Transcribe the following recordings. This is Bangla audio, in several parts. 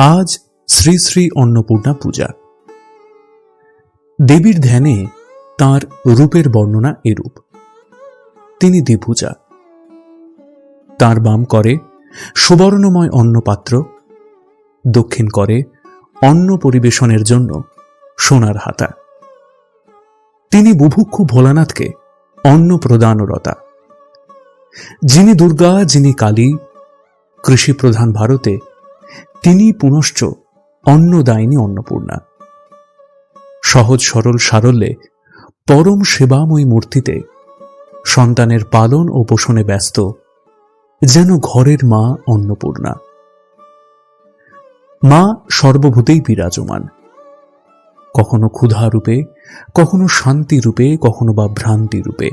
আজ শ্রী শ্রী অন্নপূর্ণা পূজা। দেবীর ধ্যানে তাঁর রূপের বর্ণনা এরূপ। তিনি দ্বিভুজা। তাঁর বাম করে সুবর্ণময় অন্নপাত্র, দক্ষিণ করে অন্ন পরিবেশনের জন্য সোনার হাতা। তিনি বুভুক্ষু ভোলানাথকে অন্ন প্রদানরতা। যিনি দুর্গা, যিনি কালী, কৃষিপ্রধান ভারতে তিনি পুনশ্চ অন্নদায়িনী অন্নপূর্ণা। সহজ সরল সারল্যে পরম সেবাময়ী মূর্তিতে সন্তানের পালন ও পোষণে ব্যস্ত যেন ঘরের মা অন্নপূর্ণা। মা সর্বভূতেই বিরাজমান, কখনো ক্ষুধা রূপে, কখনো শান্তি রূপে, কখনো বা ভ্রান্তি রূপে।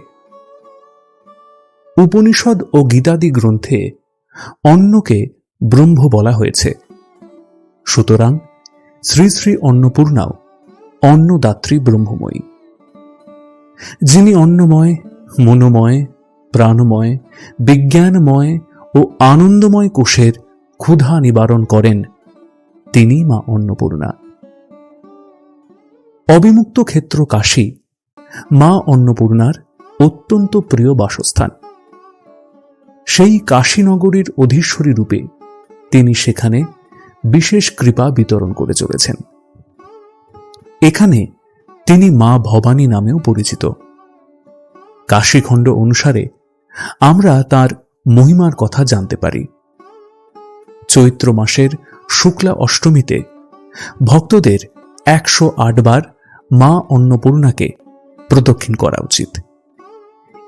উপনিষদ ও গীতাদি গ্রন্থে অন্নকে ব্রহ্ম বলা হয়েছে। সুতরাং শ্রী শ্রী অন্নপূর্ণাও অন্নদাত্রী ব্রহ্মময়ী। যিনি অন্নময়, মনোময়, প্রাণময়, বিজ্ঞানময় ও আনন্দময় কোষের ক্ষুধা নিবারণ করেন, তিনি মা অন্নপূর্ণা। অবিমুক্ত ক্ষেত্র কাশী মা অন্নপূর্ণার অত্যন্ত প্রিয় বাসস্থান। সেই কাশীনগরীর অধীশ্বরী রূপে তিনি সেখানে বিশেষ কৃপা বিতরণ করে চলেছেন। এখানে তিনি মা ভবানী নামেও পরিচিত। কাশীখণ্ড অনুসারে আমরা তার মহিমার কথা জানতে পারি। চৈত্র মাসের শুক্লা অষ্টমীতে ভক্তদের 108 বার মা অন্নপূর্ণাকে প্রদক্ষিণ করা উচিত।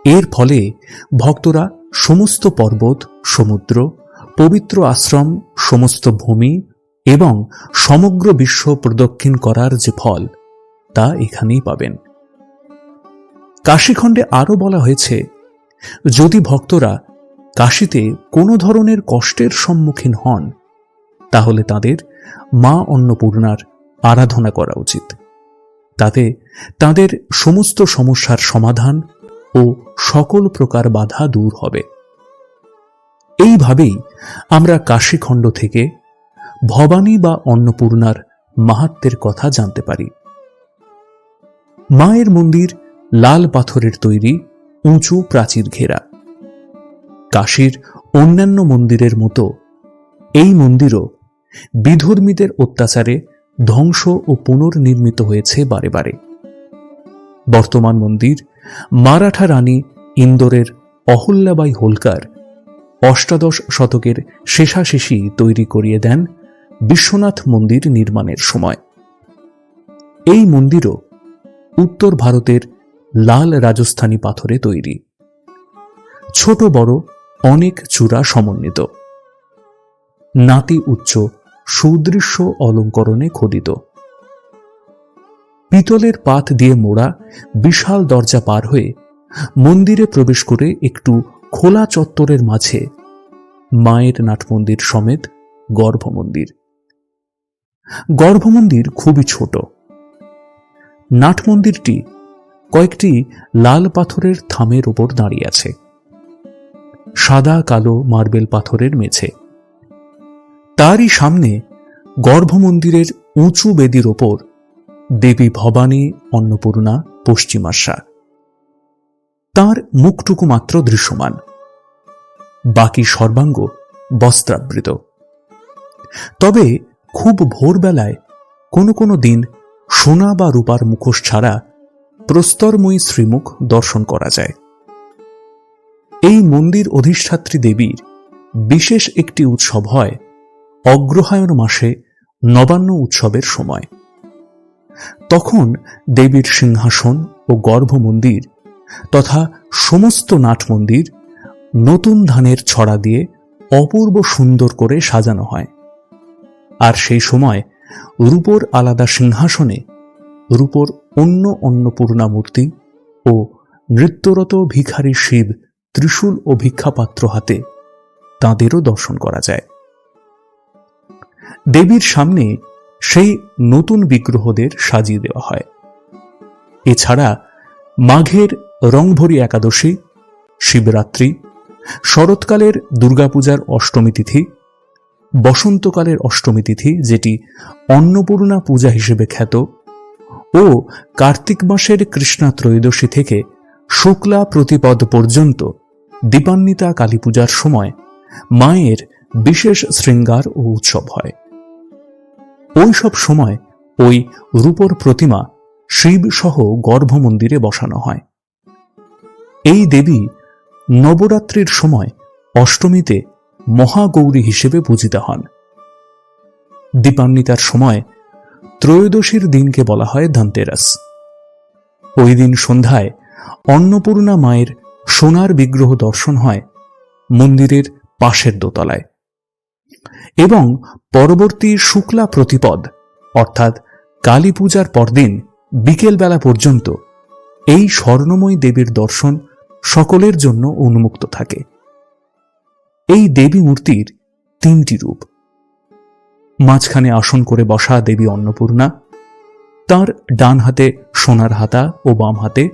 এর ফলে ভক্তরা সমস্ত পর্বত, সমুদ্র, পবিত্র আশ্রম, সমস্ত ভূমি এবং সমগ্র বিশ্ব প্রদক্ষিণ করার যে ফল তা এখানেই পাবেন। কাশীখণ্ডে আরও বলা হয়েছে, যদি ভক্তরা কাশীতে কোনো ধরনের কষ্টের সম্মুখীন হন, তাহলে তাদের মা অন্নপূর্ণার আরাধনা করা উচিত। তাতে তাদের সমস্ত সমস্যার সমাধান ও সকল প্রকার বাধা দূর হবে। এইভাবেই আমরা কাশীখণ্ড থেকে ভবানী বা অন্নপূর্ণার মাহাত্ম্যের কথা জানতে পারি। মায়ের মন্দির লাল পাথরের তৈরি, উঁচু প্রাচীর ঘেরা। কাশীর অন্যান্য মন্দিরের মতো এই মন্দিরও বিধর্মীদের অত্যাচারে ধ্বংস ও পুনর্নির্মিত হয়েছে বারে বারে। বর্তমান মন্দির মারাঠা রানী ইন্দোরের অহল্যাবাই হোলকার অষ্টাদশ শতকের শেষাশেষি তৈরি করিয়ে দেন বিশ্বনাথ মন্দির নির্মাণের সময়। এই মন্দিরও উত্তর ভারতের লাল রাজস্থানী পাথরে তৈরি, ছোট বড় অনেক চূড়া সমন্বিত, নাতি উচ্চ সুদৃশ্য অলঙ্করণে খোদিত। পিতলের পাত দিয়ে মোড়া বিশাল দরজা পার হয়ে মন্দিরে প্রবেশ করে একটু খোলা চত্বরের মাঝে মায়ের নাটমন্দির সমেত গর্ভমন্দির। গর্ভমন্দির খুবই ছোট। নাটমন্দিরটি কয়েকটি লাল পাথরের থামের উপর দাঁড়িয়ে আছে। সাদা কালো মার্বেল পাথরের মেঝে। তারই সামনে গর্ভমন্দিরের উঁচু বেদির ওপর দেবী ভবানী অন্নপূর্ণা পশ্চিমাশা। তাঁর মুখটুকু মাত্র দৃশ্যমান, বাকি সর্বাঙ্গ বস্ত্রাবৃত। তবে খুব ভোরবেলায় কোনো কোনো দিন সোনা বা রূপার মুখোশ ছাড়া প্রস্তরময়ী শ্রীমুখ দর্শন করা যায়। এই মন্দির অধিষ্ঠাত্রী দেবীর বিশেষ একটি উৎসব হয় অগ্রহায়ণ মাসে নবান্ন উৎসবের সময়। তখন দেবীর সিংহাসন ও গর্ভমন্দির তথা সমস্ত নাটমন্দির নতুন ধানের ছড়া দিয়ে অপূর্ব সুন্দর করে সাজানো হয়। আর সেই সময় রূপোর আলাদা সিংহাসনে রূপোর অন্য অন্নপূর্ণা মূর্তি ও নৃত্যরত ভিখারী শিব ত্রিশূল ও ভিক্ষাপাত্র হাতে তাঁদেরও দর্শন করা যায়। দেবীর সামনে সেই নতুন বিগ্রহদের সাজিয়ে দেওয়া হয়। এছাড়া মাঘের রংভরি একাদশী, শিবরাত্রি, শরৎকালের দুর্গাপূজার অষ্টমী তিথি, বসন্তকালের অষ্টমী তিথি, যেটি অন্নপূর্ণা পূজা হিসেবে খ্যাত, ও কার্তিক মাসের কৃষ্ণা ত্রয়োদশী থেকে শুক্লা প্রতিপদ পর্যন্ত দীপান্বিতা কালী পূজার সময় মায়ের বিশেষ শৃঙ্গার ও উৎসব হয়। ওই সব সময় ওই রূপর প্রতিমা শিব সহ গর্ভমন্দিরে বসানো হয়। এই দেবী নবরাত্রির সময় অষ্টমীতে মহাগৌরী হিসেবে পূজিত হন। দীপান্বিতার সময় ত্রয়োদশীর দিনকে বলা হয় ধনতেরাস। ওই দিন সন্ধ্যায় অন্নপূর্ণা মায়ের সোনার বিগ্রহ দর্শন হয় মন্দিরের পাশের দোতলায়, এবং পরবর্তী শুক্লা প্রতিপদ অর্থাৎ কালী পূজার পরদিন বিকেলবেলা পর্যন্ত এই স্বর্ণময়ী দেবীর দর্শন সকলের জন্য উন্মুক্ত থাকে। এই দেবী মূর্তির তিনটি রূপ। মাঝখানে আসন করে বসা দেবী অন্নপূর্ণা, তার ডান হাতে সোনার হাতা ও বাম হাতে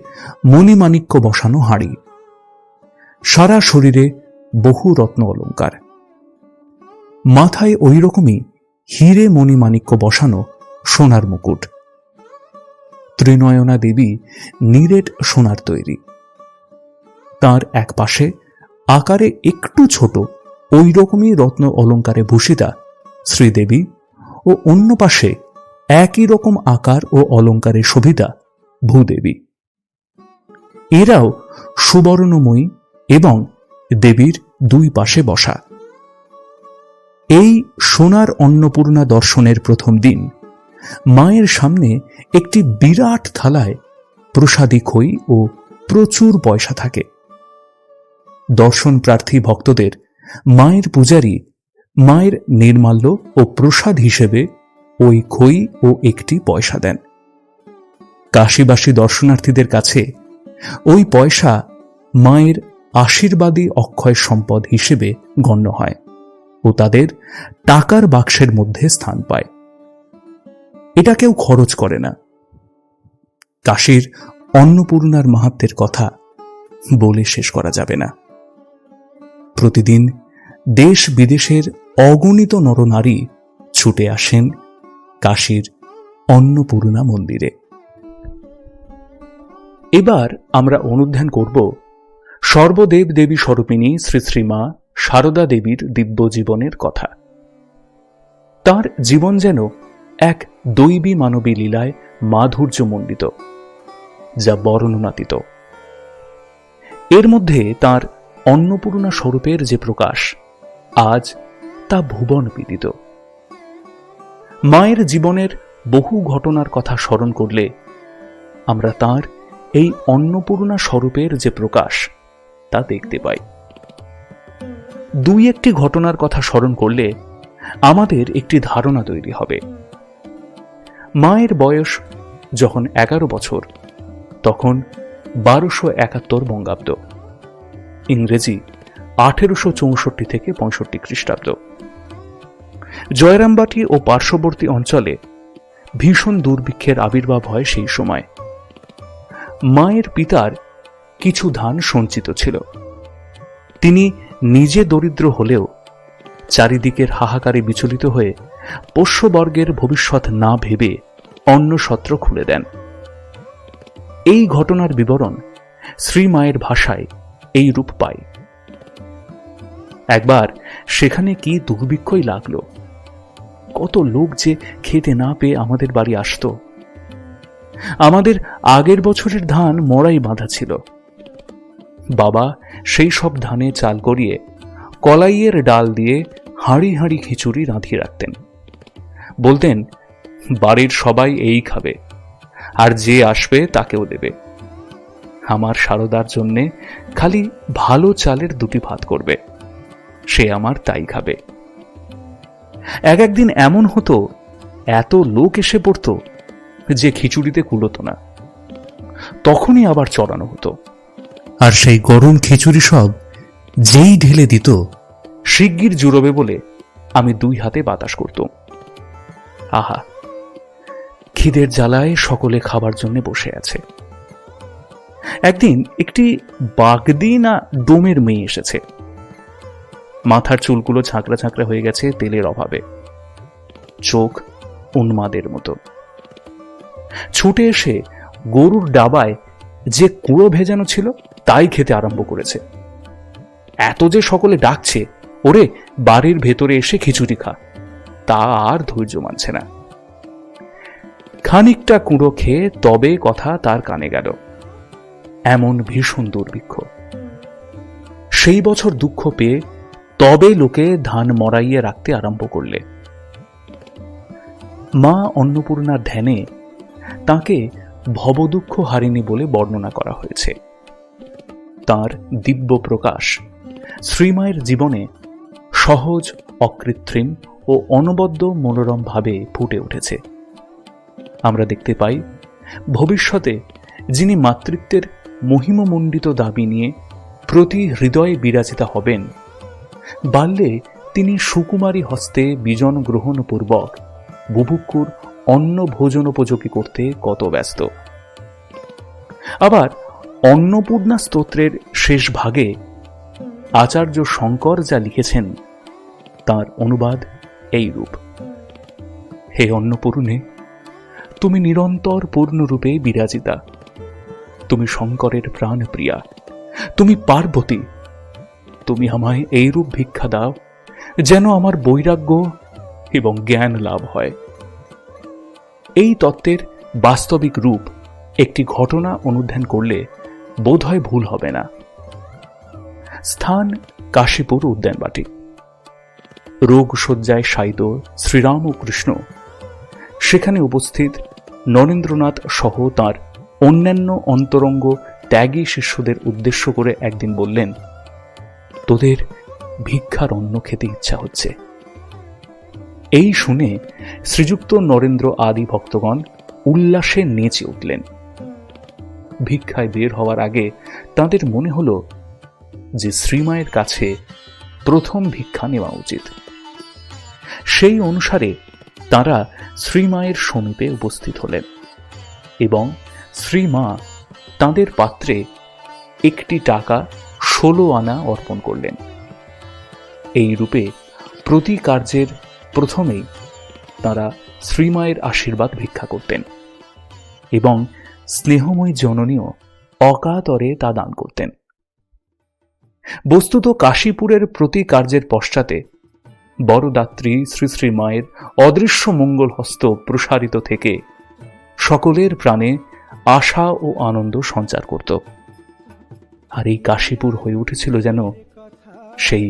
মণিমাণিক্য বসানো হাঁড়ি, সারা শরীরে বহু রত্ন অলঙ্কার, মাথায় ওই রকমই হিরে মণিমাণিক্য বসানো সোনার মুকুট। ত্রিনয়না দেবী নিরেট সোনার তৈরি। তার এক পাশে আকারে একটু ছোট ওই রকমই রত্ন অলঙ্কারে ভূষিতা শ্রীদেবী ও অন্য পাশে একই রকম আকার ও অলঙ্কারে শোভিতা ভূদেবী। এরাও সুবর্ণময়ী এবং দেবীর দুই পাশে বসা। এই সোনার অন্নপূর্ণা দর্শনের প্রথম দিন মায়ের সামনে একটি বিরাট থালায় প্রসাদী খই ও প্রচুর পয়সা থাকে। দর্শন প্রার্থী ভক্তদের মায়ের পূজারী মায়ের নির্মাল্য ও প্রসাদ হিসেবে ওই খই ও একটি পয়সা দেন। কাশীবাসী দর্শনার্থীদের কাছে ওই পয়সা মায়ের আশীর্বাদী অক্ষয় সম্পদ হিসেবে গণ্য হয় ও তাদের টাকার বাক্সের মধ্যে স্থান পায়। এটা কেউ খরচ করে না। কাশীর অন্নপূর্ণার মাহাত্ম্যের কথা বলে শেষ করা যাবে না। প্রতিদিন দেশ বিদেশের অগণিত নরনারী ছুটে আসেন কাশীর অন্নপূর্ণা মন্দিরে। এবার আমরা অনুধ্যান করব সর্বদেব দেবী স্বরূপিণী শ্রী শ্রীমা সারদা দেবীর দিব্য জীবনের কথা। তার জীবন যেন এক দৈবী মানবী লীলায় মাধুর্যমণ্ডিত, যা বর্ণনাতীত। এর মধ্যে তার অন্নপূর্ণা স্বরূপের যে প্রকাশ, আজ তা ভুবন বিদিত। মায়ের জীবনের বহু ঘটনার কথা স্মরণ করলে আমরা তার এই অন্নপূর্ণা স্বরূপের যে প্রকাশ তা দেখতে পাই। দুই একটি ঘটনার কথা স্মরণ করলে আমাদের একটি ধারণা তৈরি হবে। মায়ের বয়স যখন 11 বছর, তখন 1271 বঙ্গাব্দ, ইংরেজি 1864 থেকে 65 খ্রিস্টাব্দ। জয়রামবাটি ও পার্শ্ববর্তী অঞ্চলে ভীষণ দুর্ভিক্ষের আবির্ভাব হয় সেই সময়। মায়ের পিতার কিছু ধান সঞ্চিত ছিল। তিনি নিজে দরিদ্র হলেও চারিদিকের হাহাকারে বিচলিত হয়ে পোষ্যবর্গের ভবিষ্যৎ না ভেবে অন্নসত্র খুলে দেন। এই ঘটনার বিবরণ শ্রীমায়ের ভাষায় এই রূপ পায়। একবার সেখানে কি দুর্ভিক্ষই লাগলো, কত লোক যে খেতে না পেয়ে আমাদের বাড়ি আসত। আমাদের আগের বছরের ধান মড়াই বাঁধা ছিল। বাবা সেই সব ধানে চাল করিয়ে কলাইয়ের ডাল দিয়ে হাঁড়ি হাঁড়ি খিচুড়ি রাঁধিয়ে রাখতেন। বলতেন, বাড়ির সবাই এই খাবে, আর যে আসবে তাকেও দেবে। আমার সারদার জন্যে খালি ভালো চালের 2টি ভাত করবে, সে আমার তাই খাবে। একদিন এমন হতো, এত লোক এসে পড়তো যে খিচুড়িতে কুলোতো না। তখনই আবার চড়ানো হতো, আর সেই গরম খিচুড়ি সব যেই ঢেলে দিত, শিগগির জুড়োবে বলে আমি 2 হাতে বাতাস করতুম। আহা, খিদের জ্বালায় সকলে খাবার জন্য বসে আছে। একদিন একটি বাগদি না ডোমের মেয়ে এসেছে। মাথার চুলগুলো ঝাঁকড়া ঝাঁকড়া হয়ে গেছে তেলের অভাবে, চোখ উন্মাদের মতো। ছুটে এসে গরুর ডাবায় যে কুড়ো ভেজানো ছিল তাই খেতে আরম্ভ করেছে। এত যে সকলে ডাকছে, ওরে বাড়ির ভেতরে এসে খিচুড়ি খা, তা আর ধৈর্য মানছে না। খানিকটা কুঁড়ো খেয়ে তবে কথা তার কানে গেল। এমন ভীষণ দুর্ভিক্ষ। সেই বছর দুঃখ পেয়ে তবে লোকে ধান মরাইয়ে রাখতে আরম্ভ করলে। মা অন্নপূর্ণার ধ্যানে তাকে ভবদুঃখ হারিণী বলে বর্ণনা করা হয়েছে। তার দিব্য প্রকাশ শ্রীমায়ের জীবনে সহজ, অকৃত্রিম ও অনবদ্য মনোরম ভাবে ফুটে উঠেছে। আমরা দেখতে পাই ভবিষ্যতে যিনি মাতৃত্বের মহিমমণ্ডিত দাবি নিয়ে প্রতি হৃদয়ে বিরাজিতা হবেন, বাল্যে তিনি সুকুমারী হস্তে বিজন গ্রহণ পূর্বক বুভুক্ষুর অন্ন ভোজনোপযোগী করতে কত ব্যস্ত। আবার অন্নপূর্ণা স্তোত্রের শেষ ভাগে আচার্য শঙ্কর যা লিখেছেন তার অনুবাদ এইরূপ: হে অন্নপূর্ণে, তুমি নিরন্তর পূর্ণরূপে বিরাজিতা, তুমি শঙ্করের প্রাণ প্রিয়া, তুমি পার্বতী, তুমি আমায় এইরূপ ভিক্ষা দাও যেন আমার বৈরাগ্য এবং জ্ঞান লাভ হয়। এই তত্ত্বের বাস্তবিক রূপ একটি ঘটনা অনুধ্যান করলে বোধহয় ভুল হবে না। স্থান কাশীপুর উদ্যানবাটি। রোগশয্যায় শায়িত শ্রীরাম ও কৃষ্ণ সেখানে উপস্থিত নরেন্দ্রনাথ সহ তাঁর অন্যান্য অন্তরঙ্গ ত্যাগী শিষ্যদের উদ্দেশ্য করে একদিন বললেন, তোদের ভিক্ষার অন্ন খেতে ইচ্ছা হচ্ছে। এই শুনে শ্রীযুক্ত নরেন্দ্র আদি ভক্তগণ উল্লাসে নেচে উঠলেন। ভিক্ষায় বের হওয়ার আগে তাঁদের মনে হল যে শ্রীমায়ের কাছে প্রথম ভিক্ষা নেওয়া উচিত। সেই অনুসারে তাঁরা শ্রীমায়ের সমীপে উপস্থিত হলেন এবং শ্রীমা তাঁদের পাত্রে একটি টাকা 16 আনা অর্পণ করলেন। এই রূপে প্রতি কার্যের প্রথমেই তাঁরা শ্রীমায়ের আশীর্বাদ ভিক্ষা করতেন এবং স্নেহময়ী জননীও অকাতরে তা দান করতেন। বস্তুত কাশীপুরের প্রতি কার্যের পশ্চাতে বড়দাত্রী শ্রী শ্রী মায়ের অদৃশ্য মঙ্গল হস্ত প্রসারিত থেকে সকলের প্রাণে আশা ও আনন্দ সঞ্চার করত। আর এই কাশীপুর হয়ে উঠেছিল যেন সেই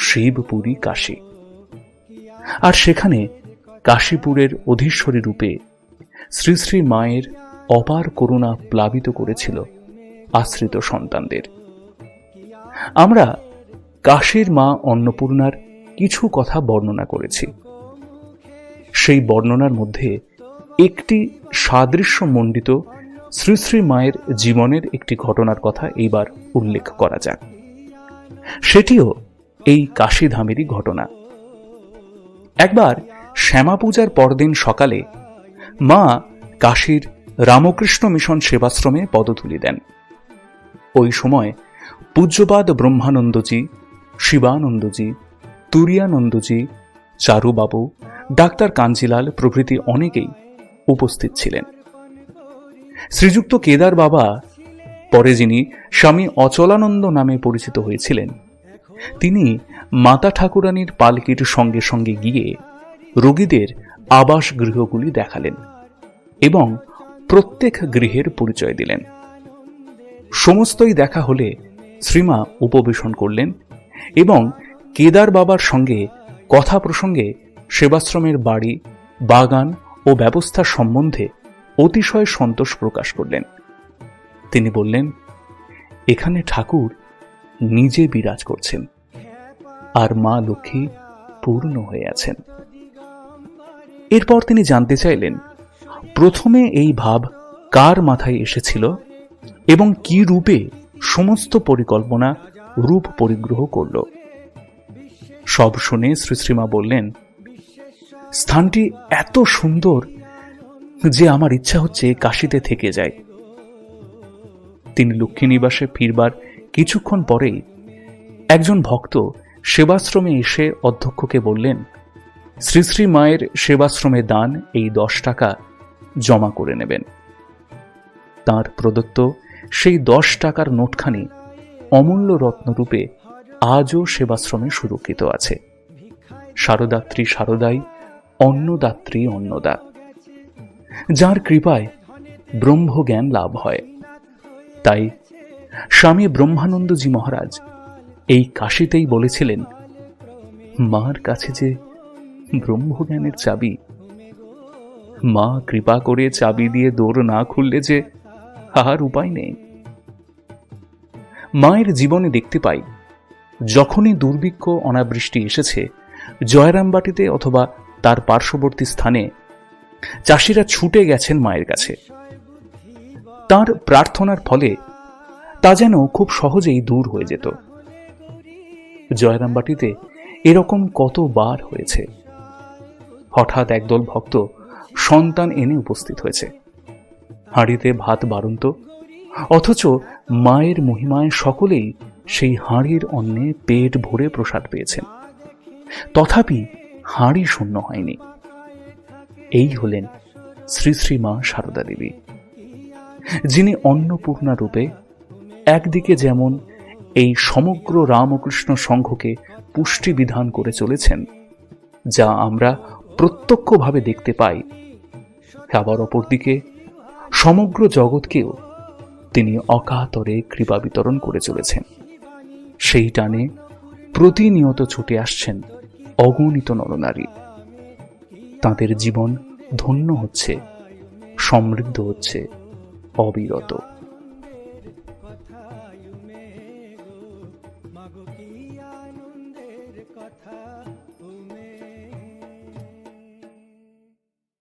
শিবপুরী কাশী। আর সেখানে কাশীপুরের অধীশ্বরী রূপে শ্রী শ্রী মায়ের অপার করুণা প্লাবিত করেছিল আশ্রিত সন্তানদের। আমরা কাশীর মা অন্নপূর্ণার কিছু কথা বর্ণনা করেছি। সেই বর্ণনার মধ্যে একটি সাদৃশ্যমণ্ডিত শ্রী শ্রী মায়ের জীবনের একটি ঘটনার কথা এইবার উল্লেখ করা যাক। সেটিও এই কাশীধামেরই ঘটনা। একবার শ্যামা পূজার পরদিন সকালে মা কাশীর রামকৃষ্ণ মিশন সেবাশ্রমে পদধূলি দেন। ওই সময় পূজ্যপাদ ব্রহ্মানন্দজি, শিবানন্দজি, তুরিয়ানন্দজি, চারুবাবু, ডাক্তার কাঞ্জিলাল প্রভৃতি অনেকেই উপস্থিত ছিলেন। শ্রীযুক্ত কেদার বাবা, পরে যিনি স্বামী অচলানন্দ নামে পরিচিত হয়েছিলেন, তিনি মাতা ঠাকুরানীর পালকির সঙ্গে সঙ্গে গিয়ে রোগীদের আবাস গৃহগুলি দেখালেন এবং প্রত্যেক গৃহের পরিচয় দিলেন। সমস্তই দেখা হলে শ্রীমা উপবেশন করলেন এবং কেদার বাবার সঙ্গে কথা প্রসঙ্গে সেবাশ্রমের বাড়ি, বাগান ও ব্যবস্থা সম্বন্ধে অতিশয় সন্তোষ প্রকাশ করলেন। তিনি বললেন, এখানে ঠাকুর নিজে বিরাজ করছেন আর মা লক্ষ্মী পূর্ণ হয়ে আছেন। এরপর তিনি জানতে চাইলেন, প্রথমে এই ভাব কার মাথায় এসেছিল এবং কি রূপে সমস্ত পরিকল্পনা রূপ পরিগ্রহ করল। সব শুনে শ্রীশ্রীমা বললেন, স্থানটি এত সুন্দর যে আমার ইচ্ছা হচ্ছে কাশীতে থেকে যায়। তিনি লক্ষ্মীনিবাসে ফিরবার কিছুক্ষণ পরেই একজন ভক্ত সেবাশ্রমে এসে অধ্যক্ষকে বললেন, শ্রী শ্রী মায়ের সেবাশ্রমে দান এই 10 টাকা জমা করে নেবেন। তাঁর প্রদত্ত সেই 10 টাকার নোটখানি অমূল্য রত্নরূপে আজও সেবাশ্রমে সুরক্ষিত আছে। শারদাত্রী শারদাই, অন্নদাত্রী অন্নদা, যার কৃপায় ব্রহ্মজ্ঞান লাভ হয়। তাই স্বামী ব্রহ্মানন্দজি মহারাজ এই কাশিতেই বলেছিলেন, মার কাছে যে ব্রহ্মজ্ঞানের চাবি, মা কৃপা করে চাবি দিয়ে দৌড় না খুললে যে আর উপায় নেই। মায়ের জীবনে দেখতে পাই, যখনই দুর্ভিক্ষ অনাবৃষ্টি এসেছে, জয়রামবাটিতে অথবা তার পার্শ্ববর্তী স্থানে চাষিরা ছুটে গেছেন মায়ের কাছে। তার প্রার্থনার ফলে তা যেন খুব সহজেই দূর হয়ে যেত। জয়রামবাটিতে এরকম কতবার হয়েছে। হঠাৎ একদল ভক্ত সন্তান এনে উপস্থিত হয়েছে, হাঁড়িতে ভাত বাড়ন্ত, অথচ মায়ের মহিমায় সকলেই সেই হাঁড়ির অন্নে পেট ভরে প্রসাদ পেয়েছেন। তথাপি হাঁড়ি শূন্য হয়নি। এই হলেন শ্রী শ্রী মা সারদা দেবী, যিনি অন্নপূর্ণা রূপে একদিকে যেমন এই সমগ্র রামকৃষ্ণ সংঘকে পুষ্টি বিধান করে চলেছেন, যা আমরা প্রত্যক্ষভাবে দেখতে পাই, আবার অপরদিকে সমগ্র জগৎকেও তিনি অকাতরে কৃপা বিতরণ করে চলেছেন। সেই টানে প্রতিনিয়ত ছুটে আসছেন অগণিত নরনারী। তাদের জীবন ধন্য হচ্ছে, সমৃদ্ধ হচ্ছে অবিরত।